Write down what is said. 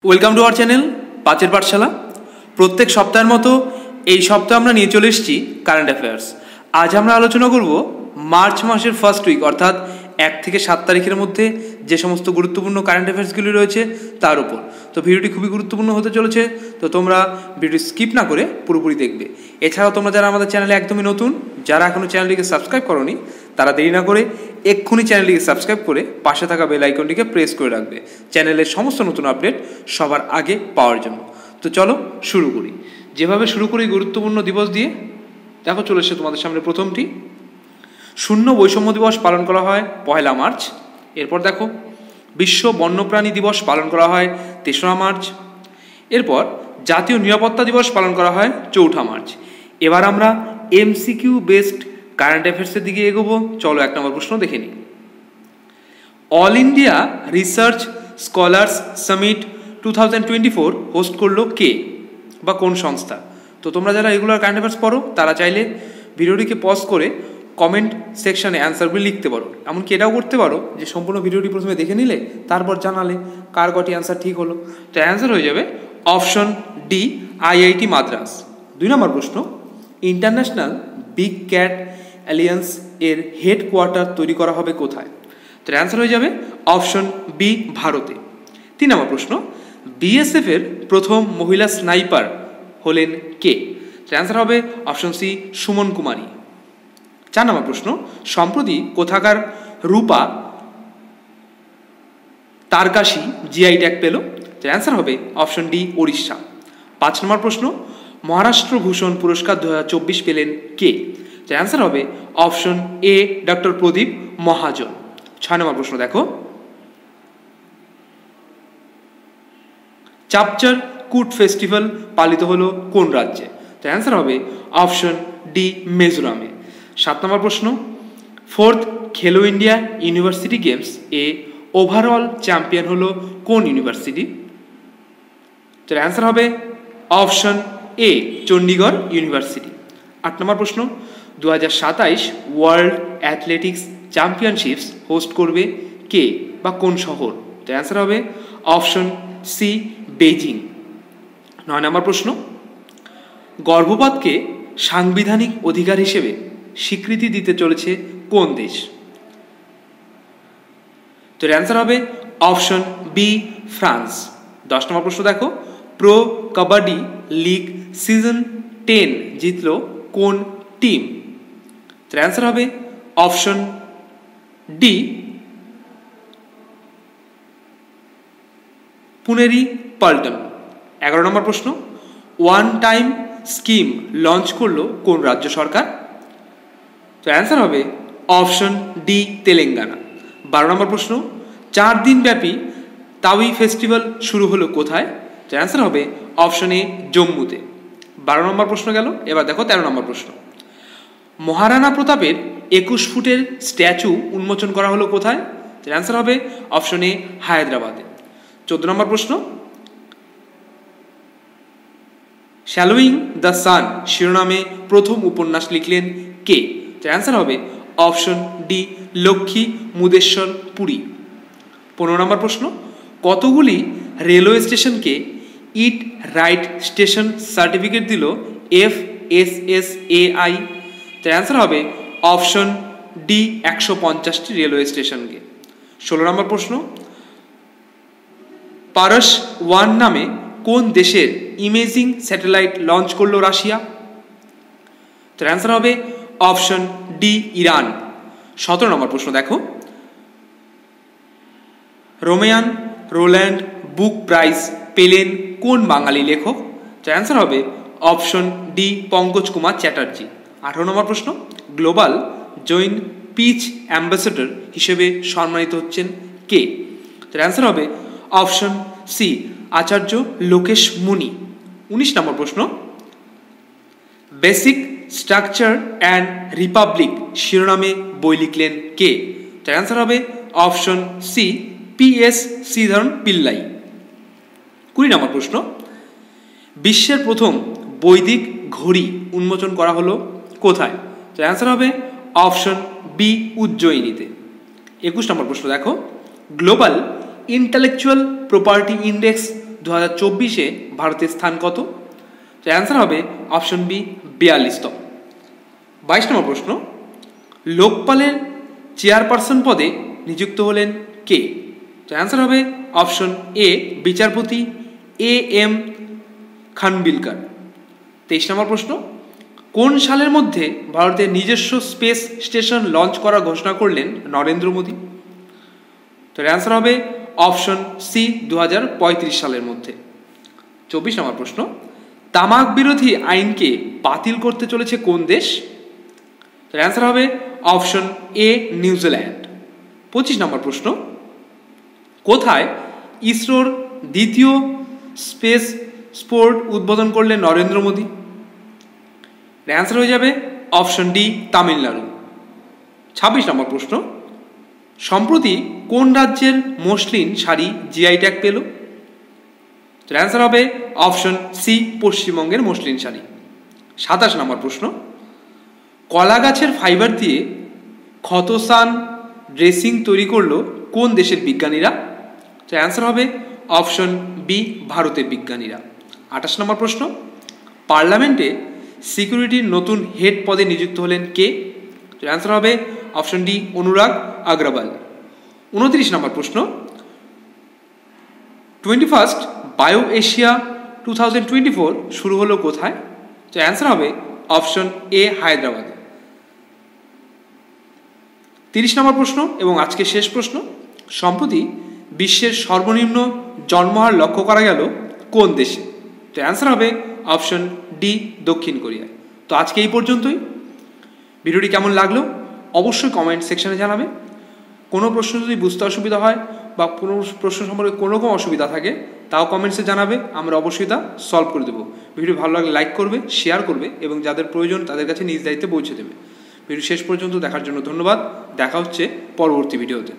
Welcome to our channel পাঁচের পাঠশালা। প্রত্যেক সপ্তাহের মতো এই সপ্তাহে আমরা নিয়ে চলে এসেছি কারেন্ট অ্যাফেয়ার্স। আজ আমরা আলোচনা করব মার্চ মাসের ফার্স্ট উইক অর্থাৎ 1 থেকে 7 তারিখের মধ্যে যে সমস্ত গুরুত্বপূর্ণ কারেন্ট অ্যাফেয়ার্সগুলি রয়েছে তার উপর। তো ভিডিওটি খুবই গুরুত্বপূর্ণ হতে চলেছে, তো তোমরা ভিডিওটি স্কিপ না করে পুরোপুরি দেখবে। এছাড়াও তোমরা যারা আমাদের চ্যানেলে একদমই নতুন, যারা এখনও চ্যানেলটিকে সাবস্ক্রাইব করোনি, তারা দেরি না করে এক্ষুনি চ্যানেলটিকে সাবস্ক্রাইব করে পাশে থাকা বেল আইকনটিকে প্রেস করে রাখবে চ্যানেলের সমস্ত নতুন আপডেট সবার আগে পাওয়ার জন্য। তো চলো শুরু করি। যেভাবে শুরু করি গুরুত্বপূর্ণ দিবস দিয়ে, দেখো চলে এসেছে তোমাদের সামনে প্রথমটি, শূন্য বৈষম্য দিবস পালন করা হয় 1 মার্চ। এরপর দেখো বিশ্ব বন্যপ্রাণী দিবস পালন করা হয় 3রা মার্চ। এরপর জাতীয় নিরাপত্তা দিবস পালন করা হয় 4 মার্চ। এবার আমরা এমসিকিউ বেসড কারেন্ট অ্যাফেয়ার্সের দিকে এগোবো। চলো 1 নম্বর প্রশ্ন দেখে নিই। All India research scholars summit 2024 host করলো কে বা কোন সংস্থা? তো তোমরা যারা রেগুলার কারেন্ট অ্যাফেয়ার্স পড়ো তারা চাইলে ভিডিওটিকে পজ করে কমেন্ট সেকশনে অ্যান্সারগুলি লিখতে পারো। এমনকি এটাও করতে পারো যে সম্পূর্ণ ভিডিওটি প্রথমে দেখে নিলে তারপর জানালে কার কটি অ্যান্সার ঠিক হলো। তো অ্যান্সার হয়ে যাবে অপশন ডি, আইআইটি মাদ্রাস। 2 নম্বর প্রশ্ন, ইন্টারন্যাশনাল বিগ ক্যাট অ্যালিয়েন্স এর হেডকোয়ার্টার তৈরি করা হবে কোথায়? তো অ্যান্সার হয়ে যাবে অপশন বি, ভারতে। 3 নম্বর প্রশ্ন, বিএসএফ এর প্রথম মহিলা স্নাইপার হলেন কে? তো অ্যান্সার হবে অপশন সি, সুমন কুমারী। 4 নম্বর প্রশ্ন, সম্প্রতি কোথাকার রূপা তারকাশি জিআই ট্যাগ পেল? তো অ্যান্সার হবে অপশন ডি, ওড়িশা। 5 নম্বর প্রশ্ন, মহারাষ্ট্র ভূষণ পুরস্কার 2024 পেলেন কে? তো অ্যান্সার হবে অপশন এ, ডক্টর প্রদীপ মহাজন। 6 নম্বর প্রশ্ন দেখো, চাপচার কুট ফেস্টিভ্যাল পালিত হলো কোন রাজ্যে? তো অ্যান্সার হবে অপশন ডি, মিজোরামে। 7 নম্বর প্রশ্ন, 4th খেলো ইন্ডিয়া ইউনিভার্সিটি গেমস এ ওভারঅল চ্যাম্পিয়ন হলো কোন ইউনিভার্সিটি? তো অ্যান্সার হবে অপশন এ, চণ্ডীগড় ইউনিভার্সিটি। 8 নম্বর প্রশ্ন, 2027 ওয়ার্ল্ড অ্যাথলেটিক্স চ্যাম্পিয়নশিপস হোস্ট করবে কে বা কোন শহর? তো অ্যান্সার হবে অপশন সি, বেজিং। 9 নম্বর প্রশ্ন, গর্ভপাতকে সাংবিধানিক অধিকার হিসেবে স্বীকৃতি দিতে চলেছে কোন দেশ? তো অ্যান্সার হবে অপশন বি, ফ্রান্স। 10 নম্বর প্রশ্ন দেখো, প্রো কাবাডি লিগ সিজন 10 জিতল কোন টিম? তো অ্যান্সার হবে অপশন ডি, পুনেরি পাল্টন। 11 নম্বর প্রশ্ন, ওয়ান টাইম স্কিম লঞ্চ করলো কোন রাজ্য সরকার? তো অ্যান্সার হবে অপশন ডি, তেলেঙ্গানা। 12 নম্বর প্রশ্ন, 4 দিন ব্যাপী তাওই ফেস্টিভ্যাল শুরু হলো কোথায়? তো অ্যান্সার হবে অপশন এ, জম্মুতে। 12 নম্বর প্রশ্ন গেল। এবার দেখো 13 নম্বর প্রশ্ন, মহারানা প্রতাপের 21 ফুটের স্ট্যাচু উন্মোচন করা হলো কোথায়? তো অ্যান্সার হবে অপশন এ, হায়দ্রাবাদে। 14 নম্বর প্রশ্ন, শ্যালোয়িং দ্য সান শিরোনামে প্রথম উপন্যাস লিখলেন কে? তো অ্যান্সার হবে option D, Lakshmi Mudeshwar Puri. 15 number প্রশ্ন, কতগুলি রেলওয়ে স্টেশনকে ইট রাইট স্টেশন সার্টিফিকেট দিল FSSAI? তো অ্যান্সার হবে অপশন ডি, 150টি রেলওয়ে স্টেশনকে। 16 নম্বর প্রশ্ন, পারস 1 নামে কোন দেশের ইমেজিং স্যাটেলাইট লঞ্চ করলো রাশিয়া? তো অ্যান্সার হবে অপশন ডি, ইরান। 17 নম্বর প্রশ্ন দেখো, রোমেয়ান রোল্যান্ড বুক প্রাইজ পেলেন কোন বাঙালি লেখক? তো অ্যান্সার হবে অপশন ডি, পঙ্কজ কুমার চ্যাটার্জি। 18 নম্বর প্রশ্ন, গ্লোবাল জৈন পিচ অ্যাম্বাসেডর হিসেবে সম্মানিত হচ্ছেন কে? তো অ্যান্সার হবে অপশন সি, আচার্য লোকেশ মুনি। 19 নম্বর প্রশ্ন, বেসিক স্ট্রাকচার অ্যান্ড রিপাবলিক শিরোনামে বই লিখলেন কে? তো অ্যান্সার হবে option C, PS Sreedharan Pillai. 20 নম্বর প্রশ্ন, বিশ্বের প্রথম বৈদিক ঘড়ি উন্মোচন করা হলো কোথায়? তো অ্যান্সার হবে অপশন বি, উজ্জয়িনীতে। 21 নম্বর প্রশ্ন দেখো, গ্লোবাল ইন্টেলেকচুয়াল প্রপার্টি ইন্ডেক্স 2024-এ ভারতের স্থান কত? তো অ্যান্সার হবে অপশন বি 42তম। 22 নম্বর প্রশ্ন, লোকপালের চেয়ারপারসন পদে নিযুক্ত হলেন কে? তো অ্যান্সার হবে অপশন এ বিচারপতি এ এম খানবিলকার। 23 নম্বর প্রশ্ন, কোন সালের মধ্যে ভারতের নিজস্ব স্পেস স্টেশন লঞ্চ করার ঘোষণা করলেন নরেন্দ্র মোদী? তো অ্যান্সার হবে অপশন সি 2035 সালের মধ্যে। 24 নম্বর প্রশ্ন, তামাক বিরোধী আইনকে বাতিল করতে চলেছে কোন দেশ? তো অ্যান্সার হবে অপশন এ নিউজিল্যান্ড। 25 নম্বর প্রশ্ন, কোথায় ইসরোর দ্বিতীয় স্পেস স্পোর্ট উদ্বোধন করলেন নরেন্দ্র মোদী? অ্যান্সার হয়ে যাবে অপশন ডি তামিলনাড়ু। 26 নম্বর প্রশ্ন, সম্প্রতি কোন রাজ্যের মসলিন শাড়ি জিআই ট্যাগ পেল? তো অ্যান্সার হবে অপশন সি পশ্চিমবঙ্গের মসলিন শাড়ি। 27 নম্বর প্রশ্ন, কলা গাছের ফাইবার দিয়ে ক্ষতসান ড্রেসিং তৈরি করলো কোন দেশের বিজ্ঞানীরা? তো অ্যান্সার হবে অপশন বি ভারতের বিজ্ঞানীরা। 28 নম্বর প্রশ্ন, পার্লামেন্টে সিকিউরিটির নতুন হেড পদে নিযুক্ত হলেন কে? তো অ্যান্সার হবে অপশন ডি অনুরাগ আগরওয়াল। 29 নম্বর প্রশ্ন, 21st বায়ো এশিয়া 2024 শুরু হলো কোথায়? তো অ্যান্সার হবে অপশন এ হায়দ্রাবাদে। 30 নম্বর প্রশ্ন এবং আজকে শেষ প্রশ্ন, সম্প্রতি বিশ্বের সর্বনিম্ন জন্মহার লক্ষ্য করা গেল কোন দেশে? তো অ্যান্সার হবে অপশন ডি দক্ষিণ কোরিয়ায়। তো আজকে এই পর্যন্তই। ভিডিওটি কেমন লাগলো অবশ্যই কমেন্ট সেকশনে জানাবে। কোনো প্রশ্ন যদি বুঝতে অসুবিধা হয় বা কোনো প্রশ্ন সম্পর্কে কোনো রকম অসুবিধা থাকে তাও কমেন্টসে জানাবে, আমরা অবশ্যই তা সলভ করে দেবো। ভিডিও ভালো লাগলে লাইক করবে, শেয়ার করবে এবং যাদের প্রয়োজন তাদের কাছে নিজ দায়িত্বে পৌঁছে দেবে। ভিডিও শেষ পর্যন্ত দেখার জন্য ধন্যবাদ। দেখা হচ্ছে পরবর্তী ভিডিওতে।